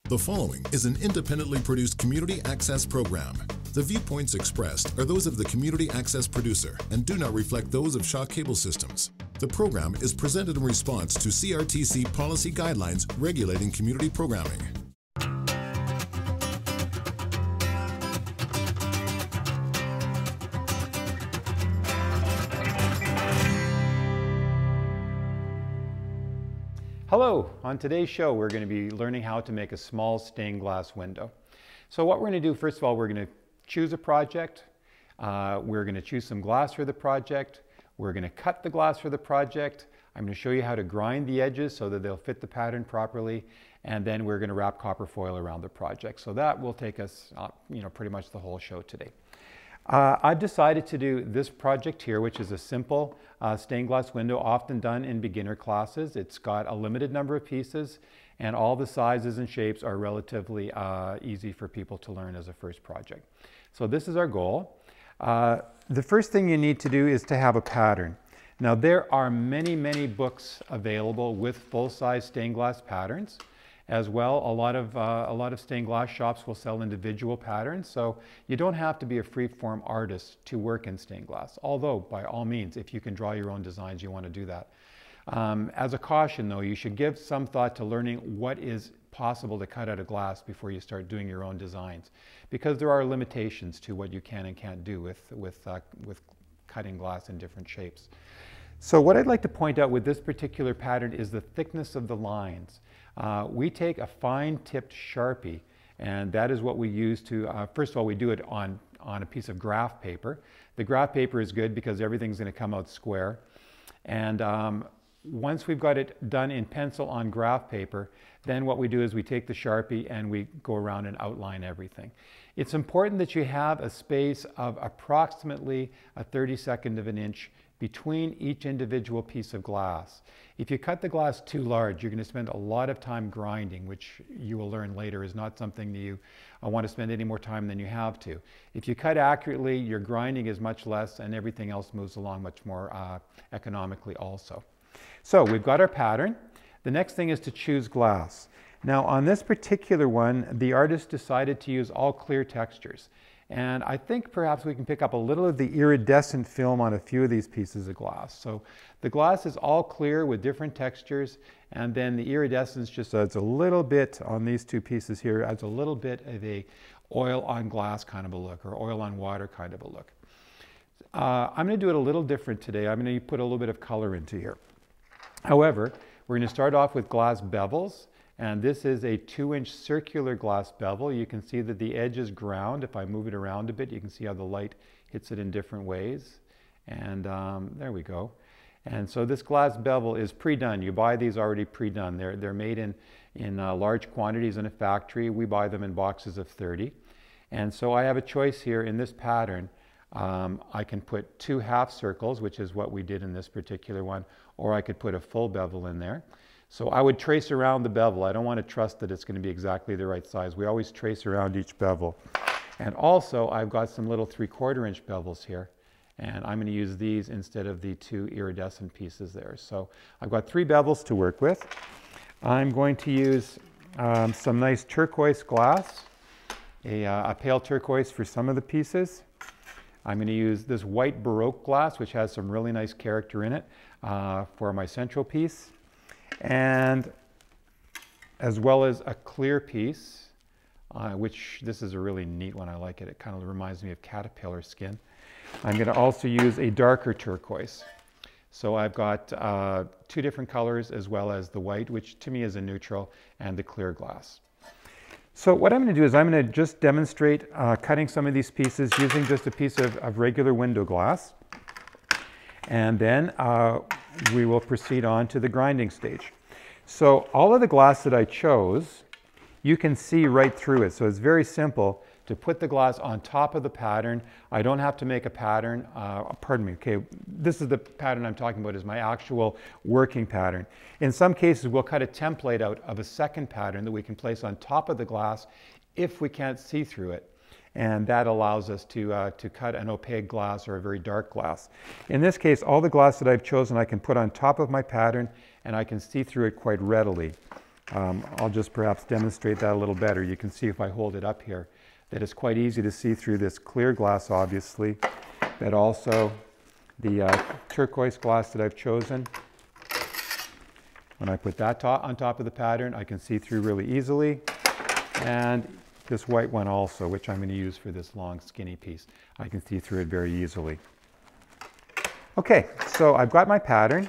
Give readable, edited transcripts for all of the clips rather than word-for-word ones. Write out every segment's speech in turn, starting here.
The following is an independently produced community access program. The viewpoints expressed are those of the community access producer and do not reflect those of Shaw Cable Systems. The program is presented in response to CRTC policy guidelines regulating community programming. Hello, on today's show we're going to be learning how to make a small stained glass window. So what we're going to do, first of all, we're going to choose a project, we're going to choose some glass for the project, we're going to cut the glass for the project, I'm going to show you how to grind the edges so that they'll fit the pattern properly, and then we're going to wrap copper foil around the project. So that will take us pretty much the whole show today. I've decided to do this project here, which is a simple stained glass window, often done in beginner classes. It's got a limited number of pieces, and all the sizes and shapes are relatively easy for people to learn as a first project. So this is our goal. The first thing you need to do is to have a pattern. Now there are many, many books available with full-size stained glass patterns. As well, a lot of stained glass shops will sell individual patterns, so you don't have to be a free-form artist to work in stained glass. Although, by all means, if you can draw your own designs, you want to do that. As a caution, though, you should give some thought to learning what is possible to cut out of glass before you start doing your own designs, because there are limitations to what you can and can't do with cutting glass in different shapes. So what I'd like to point out with this particular pattern is the thickness of the lines. We take a fine-tipped Sharpie, and that is what we use to, first of all, we do it on a piece of graph paper. The graph paper is good because everything's going to come out square. And once we've got it done in pencil on graph paper, then what we do is we take the Sharpie and we go around and outline everything. It's important that you have a space of approximately a 32nd of an inch between each individual piece of glass. If you cut the glass too large, you're going to spend a lot of time grinding, which you will learn later is not something that you want to spend any more time than you have to. If you cut accurately, your grinding is much less and everything else moves along much more economically also. So we've got our pattern. The next thing is to choose glass. Now on this particular one, the artist decided to use all clear textures. And I think perhaps we can pick up a little of the iridescent film on a few of these pieces of glass. So the glass is all clear with different textures, and then the iridescence just adds a little bit on these two pieces here, adds a little bit of a oil on glass kind of a look, or oil on water kind of a look. I'm going to do it a little different today. I'm going to put a little bit of color into here. However, we're going to start off with glass bevels. And this is a 2-inch circular glass bevel. You can see that the edge is ground. If I move it around a bit, you can see how the light hits it in different ways. And there we go. And so this glass bevel is pre-done. You buy these already pre-done. They're made in large quantities in a factory. We buy them in boxes of 30. And so I have a choice here in this pattern. I can put 2 half circles, which is what we did in this particular one, or I could put a full bevel in there. So I would trace around the bevel. I don't want to trust that it's going to be exactly the right size. We always trace around each bevel. And also I've got some little 3/4 inch bevels here, and I'm going to use these instead of the 2 iridescent pieces there. So I've got 3 bevels to work with. I'm going to use some nice turquoise glass, a pale turquoise for some of the pieces. I'm going to use this white Baroque glass, which has some really nice character in it, for my central piece. And as well as a clear piece, which this is a really neat one. I like it. It kind of reminds me of caterpillar skin. I'm going to also use a darker turquoise. So I've got 2 different colors as well as the white, which to me is a neutral, and the clear glass. So what I'm going to do is I'm going to just demonstrate cutting some of these pieces using just a piece of regular window glass. And then we will proceed on to the grinding stage. So all of the glass that I chose, you can see right through it. So it's very simple to put the glass on top of the pattern. I don't have to make a pattern. Pardon me. Okay, this is the pattern I'm talking about, is my actual working pattern. In some cases, we'll cut a template out of a second pattern that we can place on top of the glass if we can't see through it. And that allows us to cut an opaque glass or a very dark glass. In this case, all the glass that I've chosen I can put on top of my pattern, and I can see through it quite readily. I'll just perhaps demonstrate that a little better. You can see if I hold it up here that it's quite easy to see through this clear glass, obviously, but also the turquoise glass that I've chosen. When I put that on top of the pattern, I can see through really easily. And this white one also, which I'm going to use for this long skinny piece, I can see through it very easily. Okay, so I've got my pattern.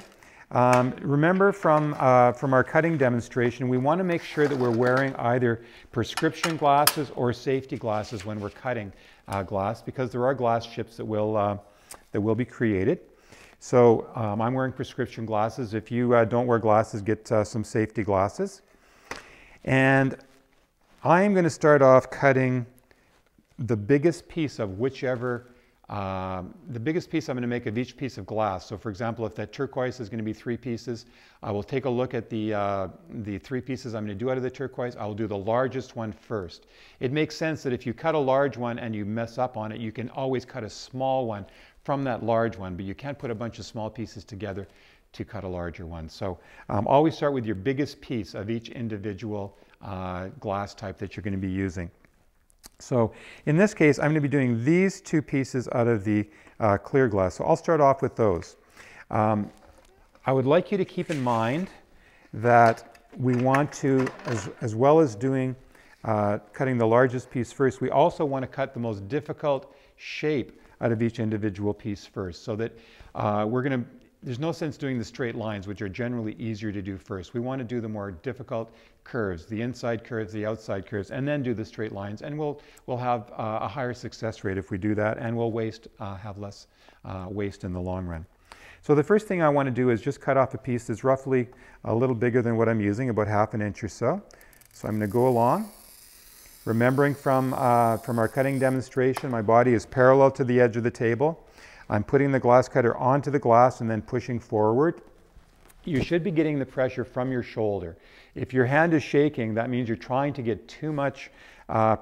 Remember from our cutting demonstration, we want to make sure that we're wearing either prescription glasses or safety glasses when we're cutting glass, because there are glass chips that will be created. So I'm wearing prescription glasses. If you don't wear glasses, get some safety glasses. And I'm going to start off cutting the biggest piece of whichever the biggest piece I'm going to make of each piece of glass. So for example, if that turquoise is going to be 3 pieces, I will take a look at the 3 pieces I'm going to do out of the turquoise. I will do the largest one first. It makes sense that if you cut a large one and you mess up on it, you can always cut a small one from that large one, but you can't put a bunch of small pieces together to cut a larger one. So always start with your biggest piece of each individual glass type that you're going to be using. So in this case, I'm going to be doing these 2 pieces out of the clear glass. So I'll start off with those. I would like you to keep in mind that we want to, as well as doing cutting the largest piece first, we also want to cut the most difficult shape out of each individual piece first, so that there's no sense doing the straight lines, which are generally easier to do first. We want to do the more difficult curves, the inside curves, the outside curves, and then do the straight lines. And we'll have a higher success rate if we do that, and we'll have less waste in the long run. So the first thing I want to do is just cut off a piece that's roughly a little bigger than what I'm using, about 1/2 inch or so. So I'm going to go along. Remembering from our cutting demonstration, my body is parallel to the edge of the table. I'm putting the glass cutter onto the glass and then pushing forward. You should be getting the pressure from your shoulder. If your hand is shaking, that means you're trying to get too much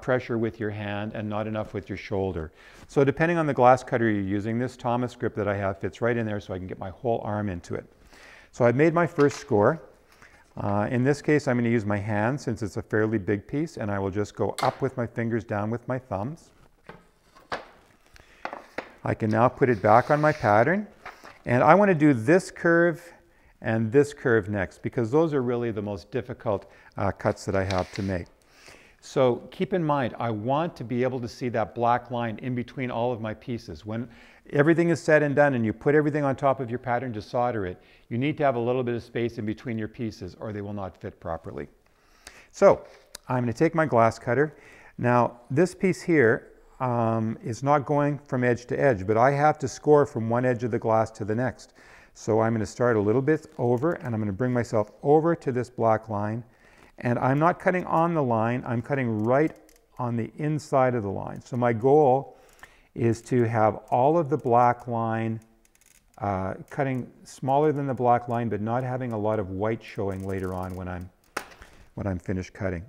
pressure with your hand and not enough with your shoulder. So depending on the glass cutter you're using, this Thomas grip that I have fits right in there so I can get my whole arm into it. So I've made my first score. In this case, I'm going to use my hand since it's a fairly big piece, and I will just go up with my fingers, down with my thumbs. I can now put it back on my pattern, and I want to do this curve and this curve next, because those are really the most difficult cuts that I have to make. So keep in mind, I want to be able to see that black line in between all of my pieces. When everything is said and done and you put everything on top of your pattern to solder it, you need to have a little bit of space in between your pieces or they will not fit properly. So I'm going to take my glass cutter. Now this piece here is not going from edge to edge, but I have to score from one edge of the glass to the next. So I'm going to start a little bit over, and I'm going to bring myself over to this black line. And I'm not cutting on the line, I'm cutting right on the inside of the line. So my goal is to have all of the black line cutting smaller than the black line, but not having a lot of white showing later on when I'm finished cutting.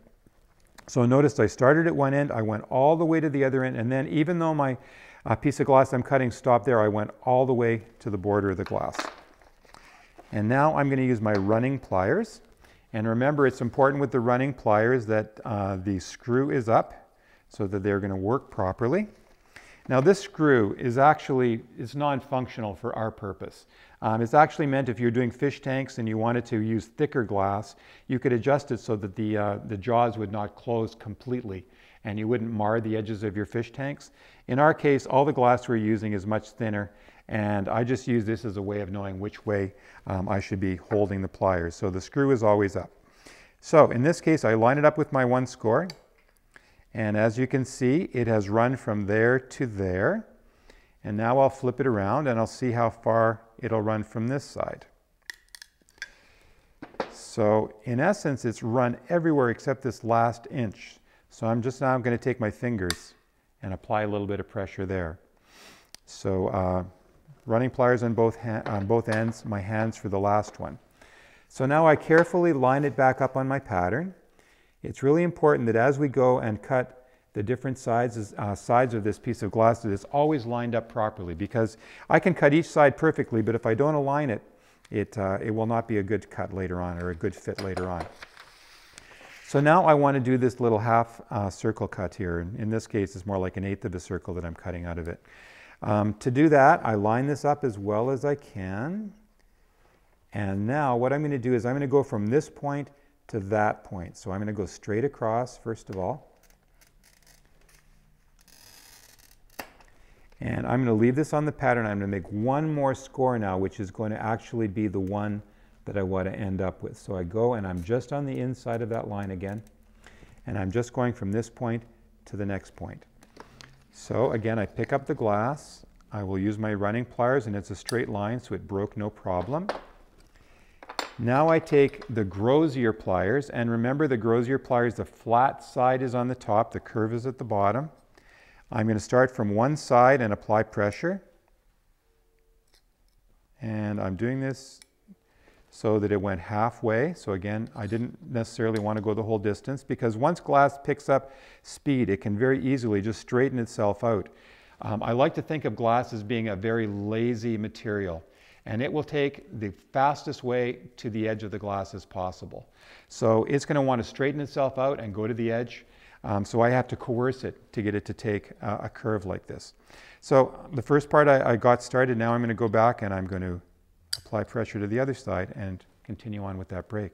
So notice I started at one end, I went all the way to the other end, and then even though my piece of glass I'm cutting stopped there, I went all the way to the border of the glass. And now I'm going to use my running pliers. And remember, it's important with the running pliers that the screw is up so that they're going to work properly. Now this screw is non-functional for our purpose. It's actually meant if you're doing fish tanks and you wanted to use thicker glass, you could adjust it so that the jaws would not close completely and you wouldn't mar the edges of your fish tanks. In our case, all the glass we're using is much thinner, and I just use this as a way of knowing which way I should be holding the pliers. So the screw is always up. So in this case, I line it up with my one score. And as you can see, it has run from there to there. And now I'll flip it around and I'll see how far it'll run from this side. So in essence, it's run everywhere except this last inch. So I'm just now going to take my fingers and apply a little bit of pressure there. So running pliers on both ends, my hands for the last one. So now I carefully line it back up on my pattern. It's really important that as we go and cut the different sides of this piece of glass, that it's always lined up properly, because I can cut each side perfectly, but if I don't align it, it will not be a good cut later on or a good fit later on. So now I want to do this little half circle cut here. In this case, it's more like 1/8 of a circle that I'm cutting out of it. To do that, I line this up as well as I can. And now what I'm going to do is I'm going to go from this point to that point. So I'm going to go straight across, first of all. And I'm going to leave this on the pattern. I'm going to make one more score now, which is going to actually be the one that I want to end up with. So I go and I'm just on the inside of that line again. And I'm just going from this point to the next point. So again, I pick up the glass. I will use my running pliers, and it's a straight line, so it broke no problem. Now I take the Grosier pliers, and remember the Grosier pliers, the flat side is on the top, the curve is at the bottom. I'm going to start from one side and apply pressure. And I'm doing this so that it went halfway. So again, I didn't necessarily want to go the whole distance, because once glass picks up speed, it can very easily just straighten itself out. I like to think of glass as being a very lazy material, and it will take the fastest way to the edge of the glass as possible. So it's going to want to straighten itself out and go to the edge. So I have to coerce it to get it to take a curve like this. So the first part I got started. Now I'm going to go back and I'm going to apply pressure to the other side and continue on with that break.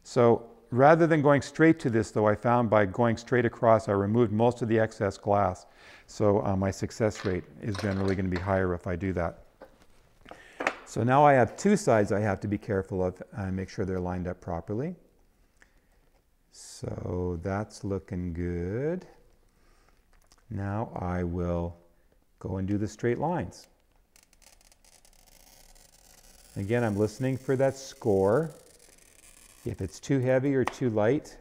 So rather than going straight to this, though, I found by going straight across, I removed most of the excess glass. So my success rate is generally going to be higher if I do that. So now I have two sides I have to be careful of and make sure they're lined up properly. So that's looking good. Now I will go and do the straight lines. Again, I'm listening for that score. If it's too heavy or too light,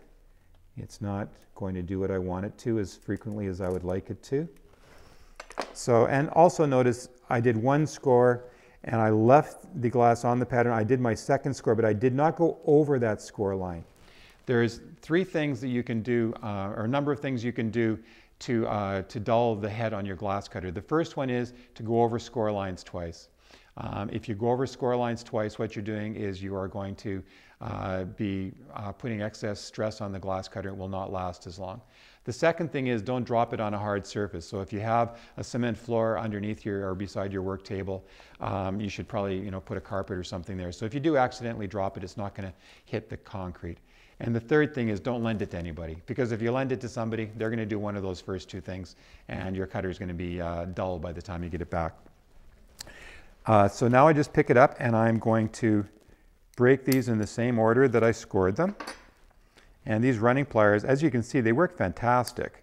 it's not going to do what I want it to as frequently as I would like it to. So, and also notice I did one score and I left the glass on the pattern. I did my second score, but I did not go over that score line. There's three things that you can do, or a number of things you can do to dull the head on your glass cutter. The first one is to go over score lines twice. If you go over score lines twice, what you're doing is you are going to be putting excess stress on the glass cutter. It will not last as long. The second thing is don't drop it on a hard surface. So if you have a cement floor underneath your or beside your work table, you should probably put a carpet or something there. So if you do accidentally drop it, it's not going to hit the concrete. And the third thing is don't lend it to anybody, because if you lend it to somebody, they're going to do one of those first two things, and your cutter is going to be dull by the time you get it back. So now I just pick it up and I'm going to break these in the same order that I scored them. And these running pliers, as you can see, they work fantastic.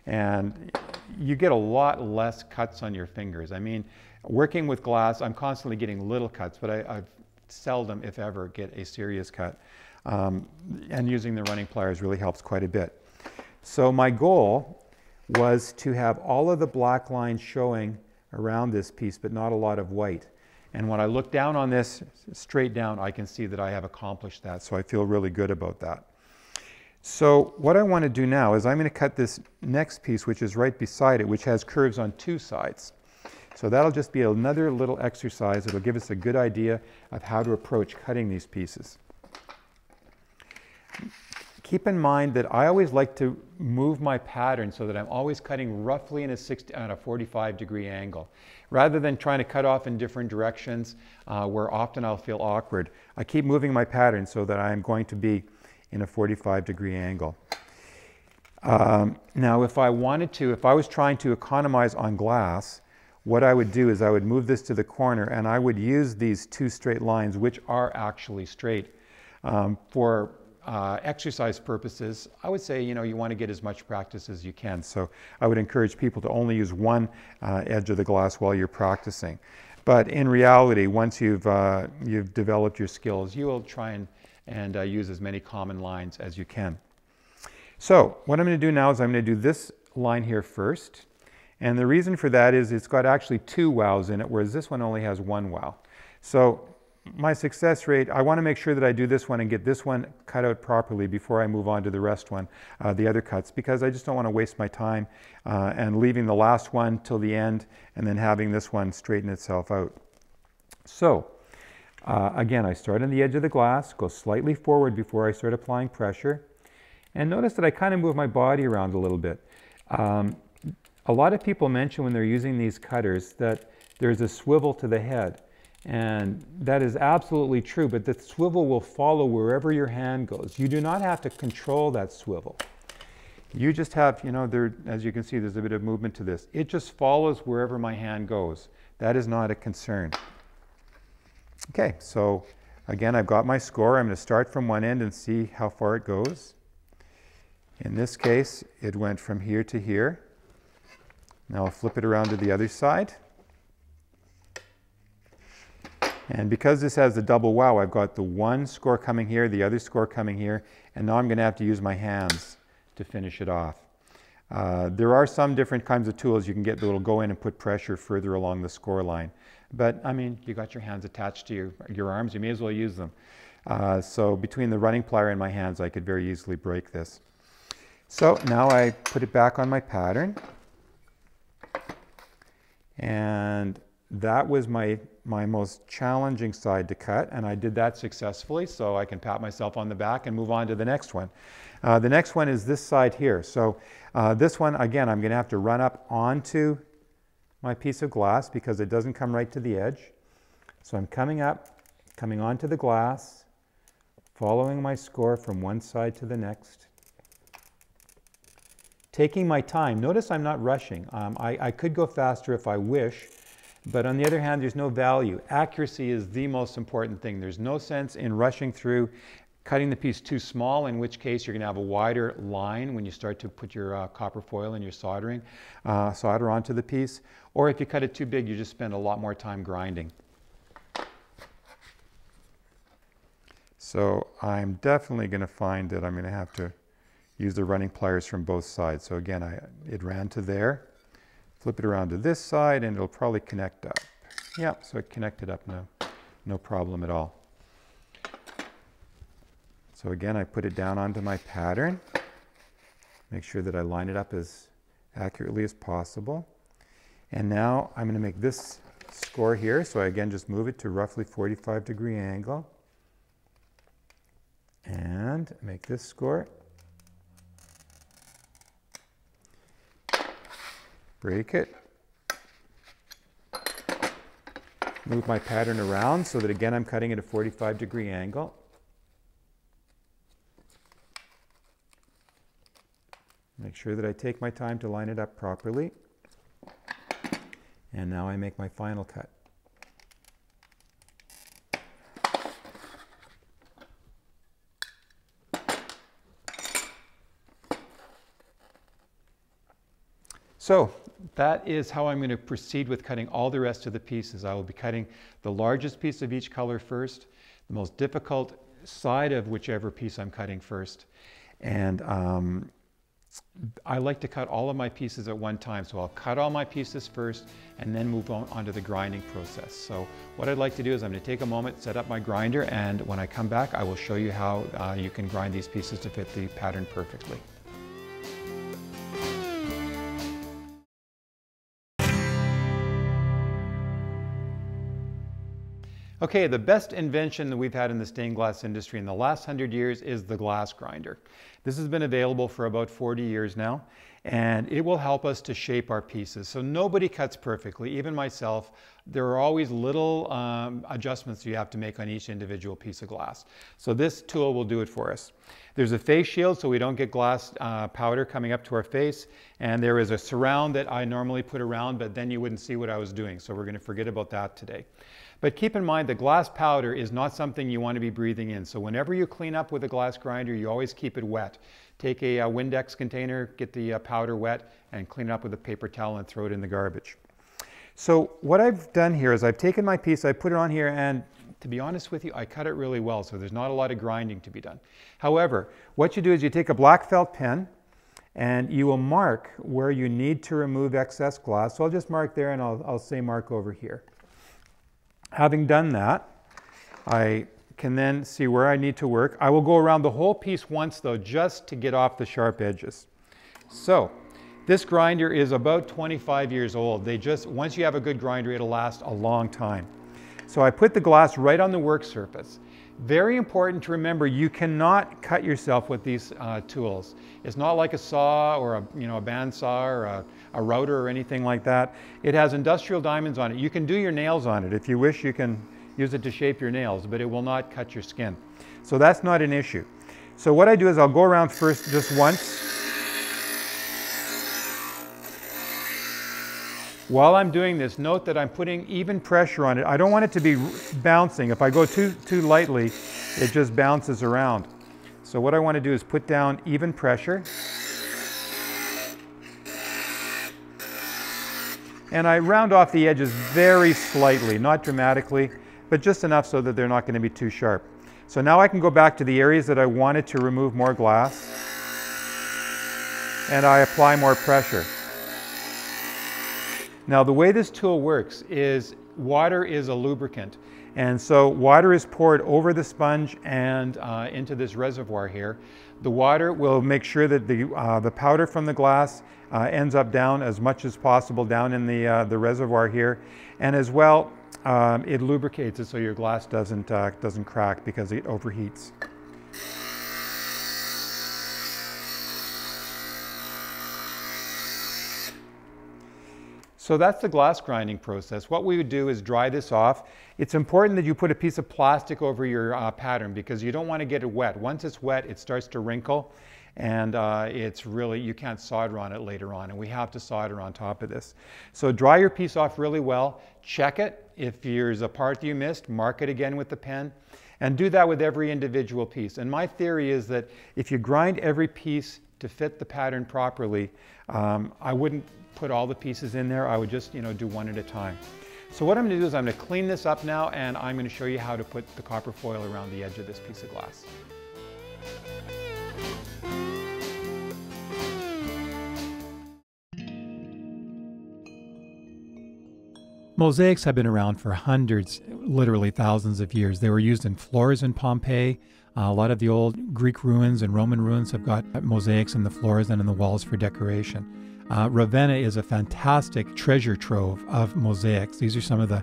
And you get a lot less cuts on your fingers. I mean, working with glass, I'm constantly getting little cuts, but I seldom, if ever, get a serious cut. And using the running pliers really helps quite a bit. So my goal was to have all of the black lines showing around this piece, but not a lot of white. And when I look down on this straight down, I can see that I have accomplished that. So I feel really good about that. So what I want to do now is I'm going to cut this next piece, which is right beside it, which has curves on two sides. So that'll just be another little exercise. It'll give us a good idea of how to approach cutting these pieces. Keep in mind that I always like to move my pattern so that I'm always cutting roughly in a 45-degree angle. Rather than trying to cut off in different directions where often I'll feel awkward, I keep moving my pattern so that I'm going to be in a 45-degree angle. Now if I was trying to economize on glass, what I would do is I would move this to the corner and I would use these two straight lines, which are actually straight, for exercise purposes. I would say, you want to get as much practice as you can. So I would encourage people to only use one edge of the glass while you're practicing. But in reality, once you've developed your skills, you will try and use as many common lines as you can. So what I'm going to do now is I'm going to do this line here first. And the reason for that is it's got actually two wows in it, whereas this one only has one wow. So my success rate, I want to make sure that I do this one and get this one cut out properly before I move on to the rest one, the other cuts, because I just don't want to waste my time and leaving the last one till the end and then having this one straighten itself out. So again, I start on the edge of the glass, go slightly forward before I start applying pressure. And notice that I kind of move my body around a little bit. A lot of people mention when they're using these cutters that there's a swivel to the head. And that is absolutely true, but the swivel will follow wherever your hand goes. You do not have to control that swivel. You just have, you know, as you can see, there's a bit of movement to this. It just follows wherever my hand goes. That is not a concern. Okay, so again, I've got my score. I'm going to start from one end and see how far it goes. In this case, it went from here to here. Now I'll flip it around to the other side. And because this has the double wow, I've got the one score coming here, the other score coming here, and now I'm going to have to use my hands to finish it off. There are some different kinds of tools you can get that will go in and put pressure further along the score line. But I mean, you got your hands attached to your arms, you may as well use them. So between the running plier and my hands, I could very easily break this. So now I put it back on my pattern. And that was my most challenging side to cut, and I did that successfully, so I can pat myself on the back and move on to the next one. The next one is this side here. So this one, again, I'm going to have to run up onto my piece of glass because it doesn't come right to the edge. So I'm coming up, coming onto the glass, following my score from one side to the next. Taking my time. Notice I'm not rushing. I could go faster if I wish, but on the other hand, there's no value. Accuracy is the most important thing. There's no sense in rushing through, cutting the piece too small, in which case you're going to have a wider line when you start to put your copper foil and your solder onto the piece. Or if you cut it too big, you just spend a lot more time grinding. So I'm definitely going to find that I'm going to have to use the running pliers from both sides. So again, it ran to there. Flip it around to this side and it'll probably connect up. Yeah, so it connected up now. No problem at all. So again, I put it down onto my pattern. Make sure that I line it up as accurately as possible. And now I'm going to make this score here. So I again just move it to roughly 45-degree angle. And make this score. Break it. Move my pattern around so that again I'm cutting at a 45-degree angle. Make sure that I take my time to line it up properly. And now I make my final cut. So that is how I'm going to proceed with cutting all the rest of the pieces. I will be cutting the largest piece of each color first, the most difficult side of whichever piece I'm cutting first. And I like to cut all of my pieces at one time. So I'll cut all my pieces first and then move on to the grinding process. So what I'd like to do is I'm going to take a moment, set up my grinder, and when I come back, I will show you how you can grind these pieces to fit the pattern perfectly. Okay, the best invention that we've had in the stained glass industry in the last 100 years is the glass grinder. This has been available for about 40 years now, and it will help us to shape our pieces. So nobody cuts perfectly, even myself. There are always little adjustments you have to make on each individual piece of glass. So this tool will do it for us. There's a face shield so we don't get glass powder coming up to our face, and there is a surround that I normally put around, but then you wouldn't see what I was doing. So we're going to forget about that today. But keep in mind the glass powder is not something you want to be breathing in. So whenever you clean up with a glass grinder, you always keep it wet. Take a Windex container, get the powder wet, and clean it up with a paper towel and throw it in the garbage. So what I've done here is I've taken my piece, I put it on here, and to be honest with you, I cut it really well, so there's not a lot of grinding to be done. However, what you do is you take a black felt pen and you will mark where you need to remove excess glass. So I'll just mark there and I'll say mark over here. Having done that, I can then see where I need to work. I will go around the whole piece once though, just to get off the sharp edges. So this grinder is about 25 years old. Once you have a good grinder, it'll last a long time. So I put the glass right on the work surface. Very important to remember, you cannot cut yourself with these tools. It's not like a saw or a bandsaw or a router or anything like that. It has industrial diamonds on it. You can do your nails on it. If you wish, you can use it to shape your nails, but it will not cut your skin. So that's not an issue. So what I do is I'll go around first just once. While I'm doing this, note that I'm putting even pressure on it. I don't want it to be bouncing. If I go too lightly, it just bounces around. So what I want to do is put down even pressure. And I round off the edges very slightly, not dramatically, but just enough so that they're not going to be too sharp. So now I can go back to the areas that I wanted to remove more glass, and I apply more pressure. Now the way this tool works is water is a lubricant, and so water is poured over the sponge and into this reservoir here. The water will make sure that the powder from the glass ends up down as much as possible down in the reservoir here, and as well it lubricates it so your glass doesn't crack because it overheats. So that's the glass grinding process. What we would do is dry this off. It's important that you put a piece of plastic over your pattern because you don't want to get it wet. Once it's wet, it starts to wrinkle, and it's really, you can't solder on it later on, and we have to solder on top of this. So dry your piece off really well, check it. If there's a part that you missed, mark it again with the pen, and do that with every individual piece. And my theory is that if you grind every piece to fit the pattern properly, I wouldn't put all the pieces in there. I would just, do one at a time. So what I'm going to do is I'm going to clean this up now, and I'm going to show you how to put the copper foil around the edge of this piece of glass. Mosaics have been around for hundreds, literally thousands of years. They were used in floors in Pompeii. A lot of the old Greek ruins and Roman ruins have got mosaics in the floors and in the walls for decoration. Ravenna is a fantastic treasure trove of mosaics. These are some of the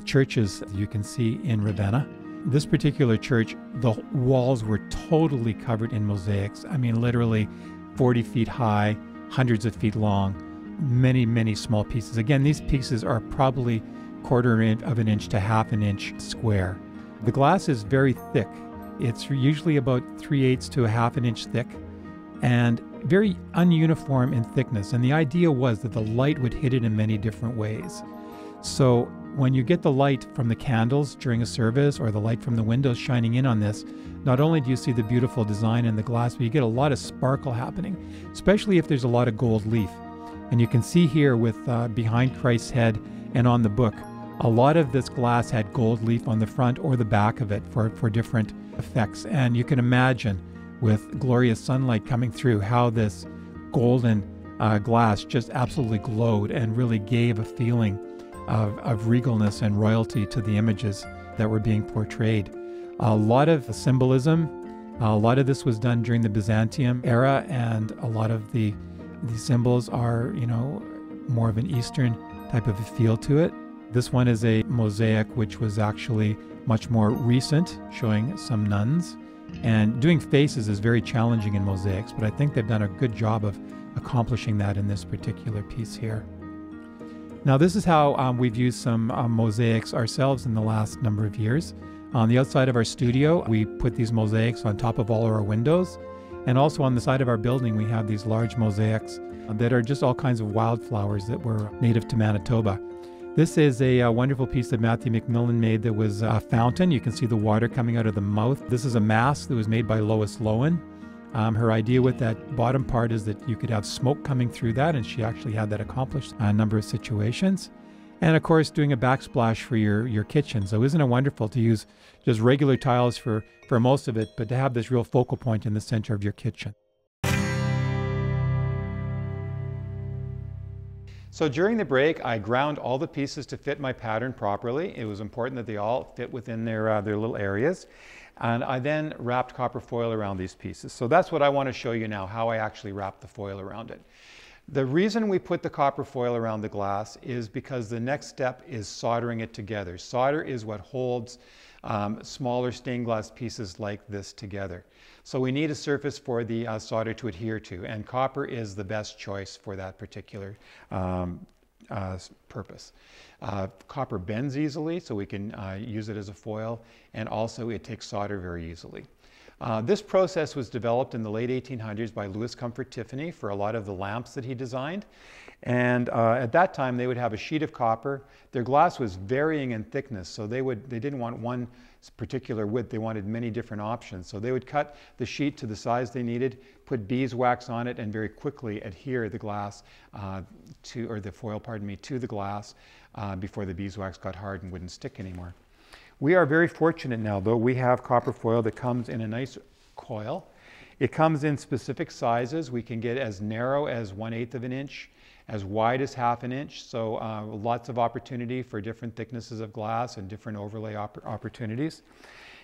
churches that you can see in Ravenna. This particular church, the walls were totally covered in mosaics. I mean, literally 40 feet high, hundreds of feet long, many, many small pieces. Again, these pieces are probably quarter of an inch to half an inch square. The glass is very thick. It's usually about 3/8 to a half an inch thick, and very ununiform in thickness. And the idea was that the light would hit it in many different ways. So when you get the light from the candles during a service or the light from the windows shining in on this, not only do you see the beautiful design in the glass, but you get a lot of sparkle happening, especially if there's a lot of gold leaf. And you can see here with behind Christ's head and on the book, a lot of this glass had gold leaf on the front or the back of it for different effects. And you can imagine with glorious sunlight coming through how this golden glass just absolutely glowed and really gave a feeling of regalness and royalty to the images that were being portrayed. A lot of symbolism, a lot of this was done during the Byzantium era, and a lot of these symbols are, more of an Eastern type of a feel to it. This one is a mosaic which was actually much more recent, showing some nuns. And doing faces is very challenging in mosaics, but I think they've done a good job of accomplishing that in this particular piece here. Now this is how we've used some mosaics ourselves in the last number of years. On the outside of our studio, we put these mosaics on top of all of our windows. And also on the side of our building, we have these large mosaics that are just all kinds of wildflowers that were native to Manitoba. This is a wonderful piece that Matthew McMillan made that was a fountain. You can see the water coming out of the mouth. This is a mask that was made by Lois Lowen. Her idea with that bottom part is that you could have smoke coming through that, and she actually had that accomplished in a number of situations. And of course, doing a backsplash for your kitchen. So isn't it wonderful to use just regular tiles for most of it, but to have this real focal point in the center of your kitchen. So during the break, I ground all the pieces to fit my pattern properly. It was important that they all fit within their little areas. And I then wrapped copper foil around these pieces. So that's what I want to show you now, how I actually wrapped the foil around it. The reason we put the copper foil around the glass is because the next step is soldering it together. Solder is what holds smaller stained glass pieces like this together. So we need a surface for the solder to adhere to, and copper is the best choice for that particular purpose. Copper bends easily, so we can use it as a foil, and also it takes solder very easily. This process was developed in the late 1800s by Louis Comfort Tiffany for a lot of the lamps that he designed. And at that time, they would have a sheet of copper. Their glass was varying in thickness, so they didn't want one particular width. They wanted many different options. So they would cut the sheet to the size they needed, put beeswax on it, and very quickly adhere the glass or the foil, pardon me, to the glass before the beeswax got hard and wouldn't stick anymore. We are very fortunate now, though. We have copper foil that comes in a nice coil. It comes in specific sizes. We can get as narrow as 1/8 of an inch, as wide as 1/2 an inch. So lots of opportunity for different thicknesses of glass and different overlay opportunities.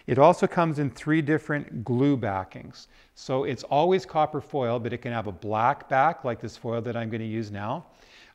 It also comes in 3 different glue backings. So it's always copper foil, but it can have a black back like this foil that I'm going to use now.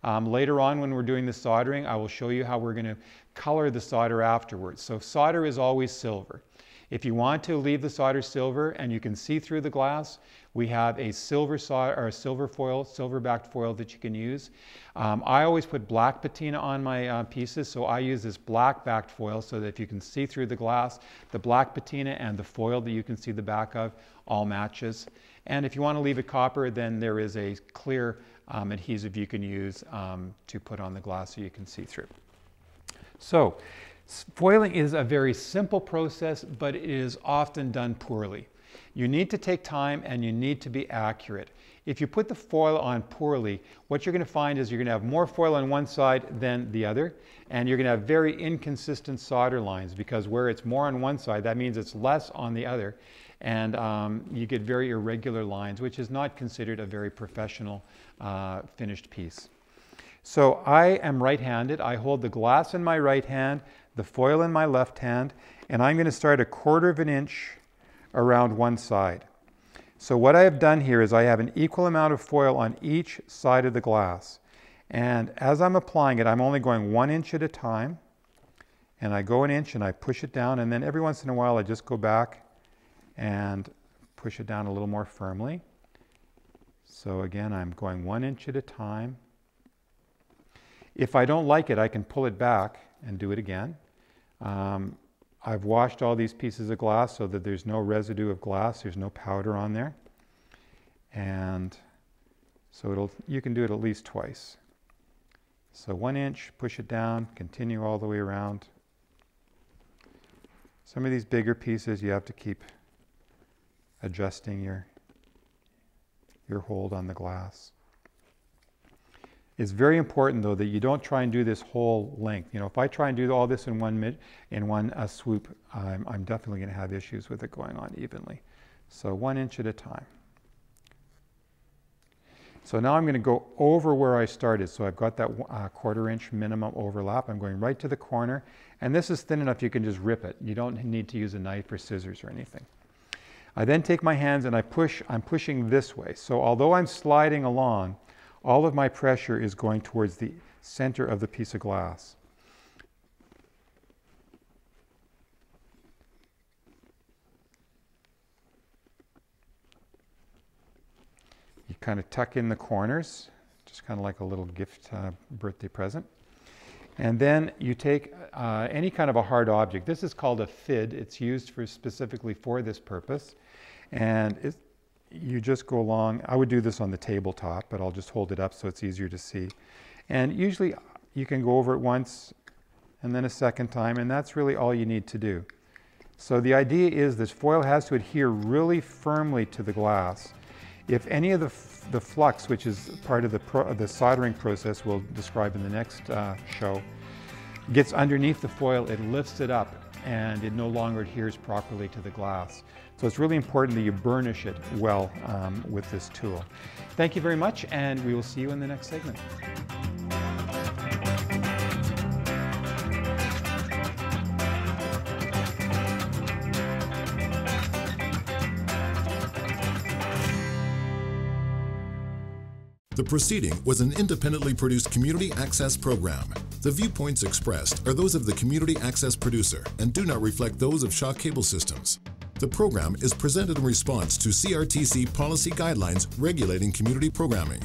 Later on when we're doing the soldering, I will show you how we're going to color the solder afterwards. So solder is always silver. If you want to leave the solder silver and you can see through the glass, we have a silver solder or a silver foil, silver-backed foil that you can use. I always put black patina on my pieces, so I use this black-backed foil so that if you can see through the glass, the black patina and the foil that you can see the back of all matches. And if you want to leave it copper, then there is a clear adhesive you can use to put on the glass so you can see through. So, foiling is a very simple process, but it is often done poorly. You need to take time and you need to be accurate. If you put the foil on poorly, what you're going to find is you're going to have more foil on one side than the other, and you're going to have very inconsistent solder lines, because where it's more on one side, that means it's less on the other, and you get very irregular lines, which is not considered a very professional finished piece. So I am right-handed. I hold the glass in my right hand, the foil in my left hand, and I'm going to start 1/4 of an inch around one side. So what I have done here is I have an equal amount of foil on each side of the glass. And as I'm applying it, I'm only going 1 inch at a time. And I go 1 inch and I push it down, and then every once in a while I just go back and push it down a little more firmly. So again, I'm going 1 inch at a time. If I don't like it, I can pull it back and do it again. I've washed all these pieces of glass so that there's no residue of glass, there's no powder on there. And so you can do it at least twice. So 1 inch, push it down, continue all the way around. Some of these bigger pieces you have to keep adjusting your hold on the glass. It's very important, though, that you don't try and do this whole length. You know, if I try and do all this in one swoop, I'm definitely going to have issues with it going on evenly. So 1 inch at a time. So now I'm going to go over where I started. So I've got that 1/4 inch minimum overlap. I'm going right to the corner, and this is thin enough you can just rip it. You don't need to use a knife or scissors or anything. I then take my hands and I'm pushing this way. So although I'm sliding along, all of my pressure is going towards the center of the piece of glass. You kind of tuck in the corners, just kind of like a little gift birthday present. And then you take any kind of a hard object. This is called a fid. It's used specifically for this purpose. And you just go along. I would do this on the tabletop, but I'll just hold it up so it's easier to see. And usually you can go over it once and then a second time, and that's really all you need to do. So the idea is this foil has to adhere really firmly to the glass. If any of the flux, which is part of the soldering process we'll describe in the next show, gets underneath the foil, it lifts it up and it no longer adheres properly to the glass. So it's really important that you burnish it well with this tool. Thank you very much, and we will see you in the next segment. The proceeding was an independently produced community access program. The viewpoints expressed are those of the community access producer and do not reflect those of Shaw Cable Systems. The program is presented in response to CRTC policy guidelines regulating community programming.